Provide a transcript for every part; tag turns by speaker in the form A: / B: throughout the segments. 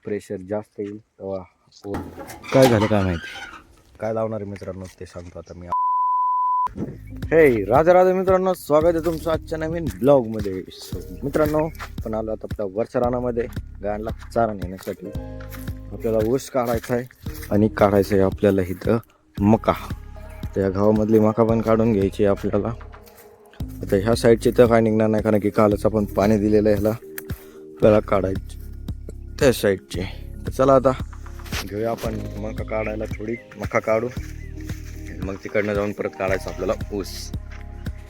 A: Pressure जास्त येईल तेव्हा काय झालं काय माहिती. काय लावणार आहे मित्रांनो ते सांगतो आता मी. हे राजा राजा मित्रांनो, स्वागत आहे तुमचं आजच्या नवीन ब्लॉगमध्ये. मित्रांनो पण आलो आता आपल्या वरच्या रानामध्ये गायला चारा नेण्यासाठी. आपल्याला ऊस काढायचा आहे आणि काढायचं आहे आपल्याला इथं मका. त्या गावामधली मका पण काढून घ्यायची आपल्याला. आता ह्या साईडची तर काय निघणार नाही, कारण की कालच आपण पाणी दिलेलं आहे ह्याला. आपल्याला काढायची त्या साईडची. तर चला आता घेऊया आपण मका काढायला. थोडी मका काढू, मग तिकडनं जाऊन परत काढायचं आपल्याला ऊस.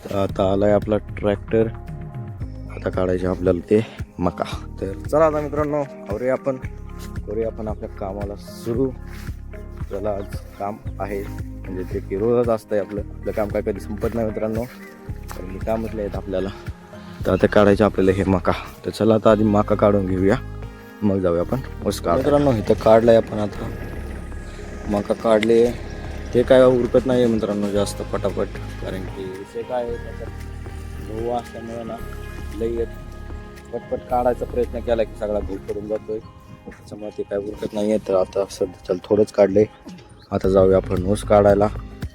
A: तर आता आलाय आपला ट्रॅक्टर, आता काढायचे आपल्याला ते मका. तर चला आता मित्रांनो करूया आपण आपल्या कामाला सुरू. चला आज काम आहे, म्हणजे ते की रोजच असतंय आपलं काम, काय कधी संपत नाही मित्रांनो. तर मी कामच आहेत आपल्याला. तर आता काढायचं आपल्याला हे मका. तर चला आता आधी मका काढून घेऊया, मग जाऊया आपण ऊस काढ. मित्रांनो इथं काढलंय आपण, आता मका काढले. ते काय उरकत नाही आहे मित्रांनो जास्त पटापट, कारण की विषय काय आहे त्याच्यात गहू असल्यामुळे ना लई पटपट काढायचा प्रयत्न केला की सगळा गहू पडून जातोय, त्याच्यामुळे ते काय उरकत नाही आहे. तर आता सध्या चल थोडंच काढले, आता जाऊया आपण ऊस काढायला,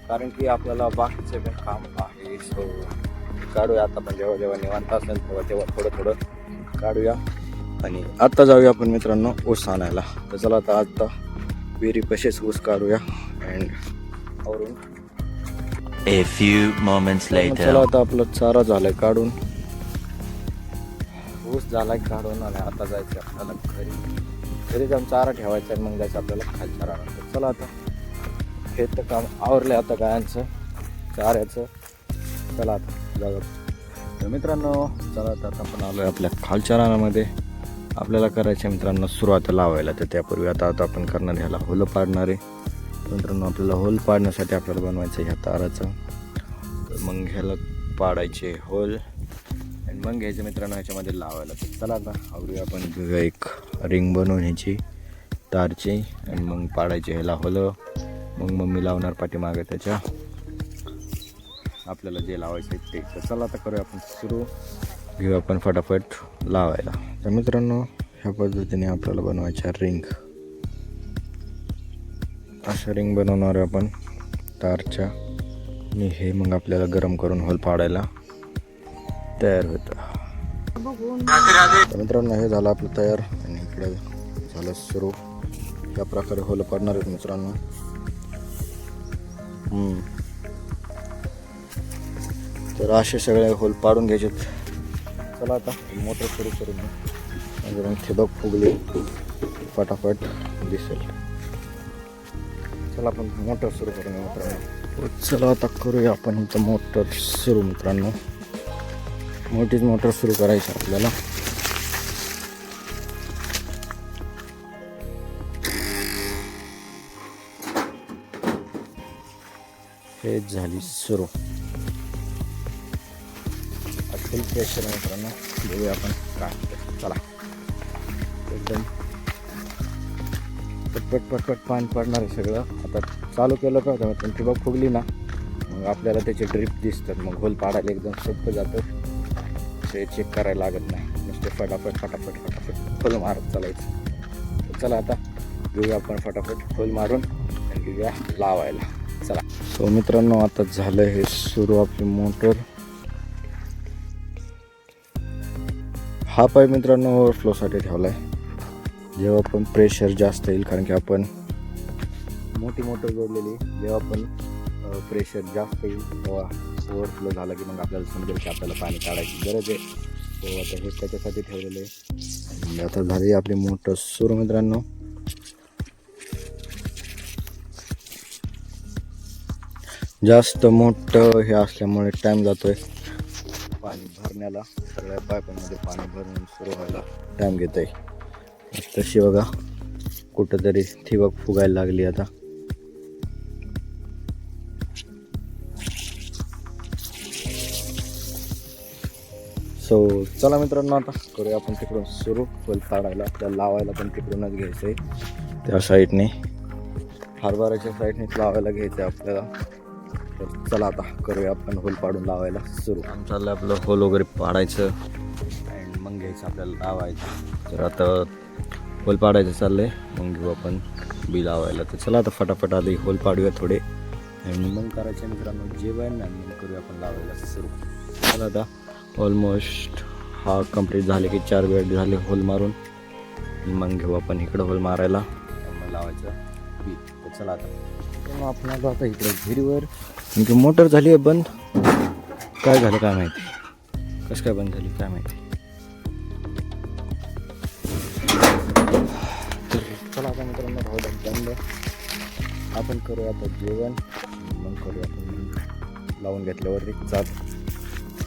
A: कारण की आपल्याला बाकीचे पण काम आहे. सो काढूया आता पण, जेव्हा निवांत असेल तेव्हा थोडं काढूया आणि आता जाऊया आपण मित्रांनो ऊस आणायला. तर चला आता विहिरी कसेच ऊस काढूया. And
B: A few moments later.
A: चला आता आपला चारा झालाय काढून, ऊस झालाय काढून, आणि आता जायचं आपल्याला घरी जाऊन चारा ठेवायचा आणि मग जायचं आपल्याला खालच्या रानात. चला आता हे तर काम आवरलंय आता गायांचं चाऱ्याचं. चला आता जाऊ. तर मित्रांनो चला आता आपण आलोय आपल्या खालच्या रानामध्ये. आपल्याला करायचं मित्रांनो सुरुवात लावायला. तर त्यापूर्वी आता आपण करणार ह्याला होलं पाडणार आहे मित्रांनो. आपल्याला होल पाडण्यासाठी आपल्याला बनवायचं ह्या ताराचं. तर मग ह्याला पाडायचे होल आणि मग घ्यायचं मित्रांनो ह्याच्यामध्ये लावायला. तर चला आता आवरूया आपण. घेऊया एक रिंग बनवून ह्याची तारची आणि मग पाडायचे ह्याला होलं. मग मम्मी लावणार पाठीमागे त्याच्या आपल्याला जे लावायचं आहे ते. तर चला आता करूया आपण सुरू. घेऊया आपण फटाफट लावायला. तर मित्रांनो ह्या पद्धतीने आपल्याला बनवायच्या रिंग. अशा रिंग बनवणार आहे आपण तारच्या, आणि हे मग आपल्याला गरम करून होल पाडायला तयार होतं. तर मित्रांनो हे झालं आपलं तयार, आणि इकडे झालं सुरू. त्या प्रकारे होल पाडणार आहेत मित्रांनो. तर असे सगळे होल पाडून घ्यायचे. चला आता मोटर सुरू करून म्हणजे मग ठिबक फुगली फटाफट दिसेल. चला आपण मोटर सुरू करूया मित्रांनो. चला आता करूया आपण इथं मोटर सुरू मित्रांनो. मोठीच मोटर सुरू करायची आपल्याला. हे झाली सुरू. फुल प्रेशर आहे मित्रांनो. बघूया आपण काय. चला एकदम पटपट पाणी पडणार आहे सगळं. आता चालू केलं का होतं पण ठिबक फुगली ना, मग आपल्याला त्याचे ड्रिप दिसतात. मग होल पाडायला एकदम सोपं जातं. ते चेक करायला लागत नाही, नुसते फटाफट होल मारत चालायचं. तर चला आता घेऊया आपण फटाफट होल मारून आणि घेऊया लावायला. चला. सो मित्रांनो आता झालं हे सुरू आपली मोटर. हा पाईप मित्रांनो ओव्हरफ्लोसाठी ठेवला आहे. जेव्हा पण प्रेशर जास्त येईल, कारण की आपण मोठी मोटर जोडलेली, जेव्हा पण प्रेशर जास्त येईल तेव्हा ओव्हरफ्लो झाला की मग आपल्याला समजेल की आपल्याला पाणी काढायची गरज आहे. तो आता हे त्याच्यासाठी ठेवलेलं आहे. आणि आता झाली आपली मोटर सुरू मित्रांनो. जास्त मोठं हे असल्यामुळे टाईम जातोय पाणी भरण्याला. सगळ्या पाईपांमध्ये पाणी भरून सुरू व्हायला टाईम घेत आहे. तशी बघा कुठंतरी ठिबक फुगायला लागली आता. सो चला मित्रांनो आता करूया आपण तिकडून सुरू होल पाडायला. आपल्याला लावायला पण तिकडूनच घ्यायचं आहे, त्या साईडने हरभऱ्याच्या साईडनेच लावायला घ्यायचं आहे आपल्याला. तर चला आता करूया आपण होल पाडून लावायला सुरू. काम चाललं आपलं होल वगैरे पाडायचं आणि मग घ्यायचं आपल्याला लावायचं. तर आता होल पाडायचं चाललंय, मग घेऊ आपण बी लावायला. तर चला आता फटाफट आधी होल पाडूया थोडे आणि मग करायचं मित्रांनो जेवण आणि मग करूया आपण लावायला सुरू. चला आता ऑलमोस्ट हा कंप्लीट झाले की 4 बेड झाले होल मारून. मग घेऊ आपण इकडं होल मारायला आणि मग लावायचं बी. तर चला आता मग आपण आलो आता इकडे विहिरीवर. म्हणजे मोटर झाली आहे बंद, काय झालं काय माहिती, कसं काय बंद झाली काय माहिती. तर चला आता मित्रांनो राहू द्या बंद, आपण करूया आता जेवण मग करूया आपण लावून घेतल्यावर चाल.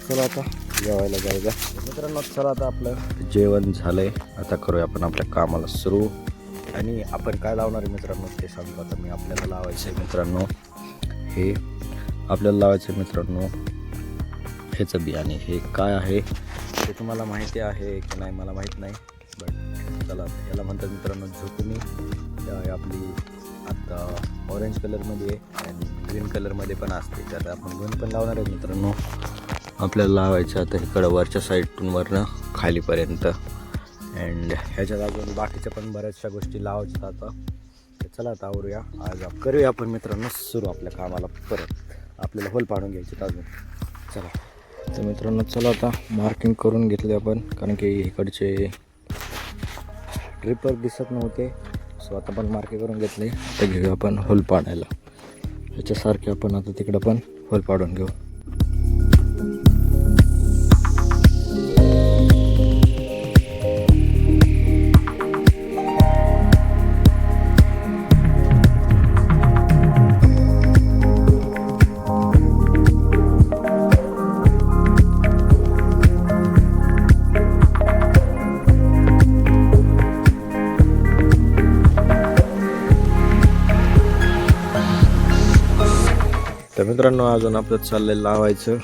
A: चला आता जेवायला जाऊया मित्रांनो. चला आता आपलं जेवण झालंय, आता करूया आपण आपल्या कामाला सुरू. आणि आपण काय लावणार आहे मित्रांनो ते सांगतो आता मी. आपल्याला लावायचं आहे मित्रांनो हे, आपल्याला लावायचं आहे मित्रांनो ह्याचं बी. आणि हे काय आहे ते तुम्हाला माहिती आहे की नाही मला माहीत नाही, बट चला याला म्हणतात मित्रांनो झुकणी. आपली आता ऑरेंज कलरमध्ये आणि ग्रीन कलरमध्ये पण असते, तर आपण दोन पण लावणार आहे मित्रांनो. आपल्याला लावायचं आता इकडं वरच्या साईडतून वरनं खालीपर्यंत. अँड ह्याच्यात अजून बाकीच्या पण बऱ्याचशा गोष्टी लावायच्यात आता. तर चला आता आवरूया, आज करूया आपण मित्रांनो सुरू आपल्या कामाला. परत आपल्याला होल पाडून घ्यायचे अजून. चला तर मित्रांनो चला आता मार्किंग करून घेतले आपण, कारण की इकडचे ड्रिपर दिसत नव्हते, सो आता पण मार्किंग करून घेतले. आता घेऊया आपण होल पाडायला. ह्याच्यासारखे आपण आता तिकडं पण होल पाडून घेऊ. तर मित्रांनो अजून आपलं चाललंय लावायचं.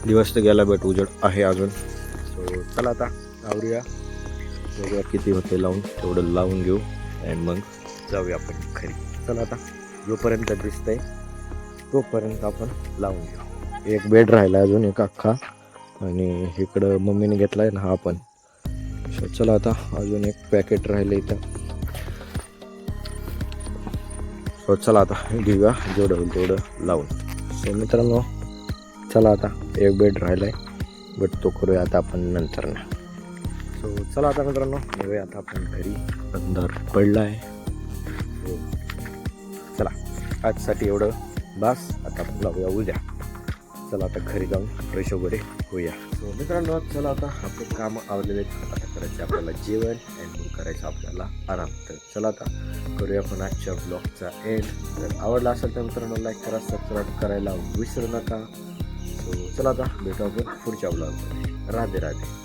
A: दिवस तर गेला बट उजेड आहे अजून. सो चला आता आवरूया, बघूया किती होते लावून, तेवढं लावून घेऊ आणि मग जाऊया आपण घरी. चला आता जोपर्यंत दिसतंय तोपर्यंत आपण लावून घेऊ. एक बेड राहिला अजून एक अख्खा, आणि इकडं मम्मीने घेतला आहे ना हा पण. सो चला आता अजून एक पॅकेट राहिलं इथं. सो चला आता घेऊया जेवढं होईल तेवढं लावून. सो मित्रांनो चला आता एक बेड राहिला आहे, बट तो करूया आता आपण नंतर ना. सो चला आता मित्रांनो येऊया आता आपण घरी. अंधार पडला आहे. सो चला आजसाठी एवढं बास, आता आपण लावूया उद्या. चला आता घरी जाऊन फ्रेश वगैरे होऊया. सो मित्रांनो चला आता आपले कामं आवडलेले आहेत. आता करायचे आपल्याला जेवण आणि मग करायचं आपल्याला आराम. तर चला आता करूया आपण आजच्या ब्लॉगचा एंड. जर आवडला असेल तर मित्रांनो लाईक करा, सबस्क्राईब करायला विसरू नका. सो चला आता भेटू आपण पुढच्या ब्लॉगमध्ये. राधे राधे.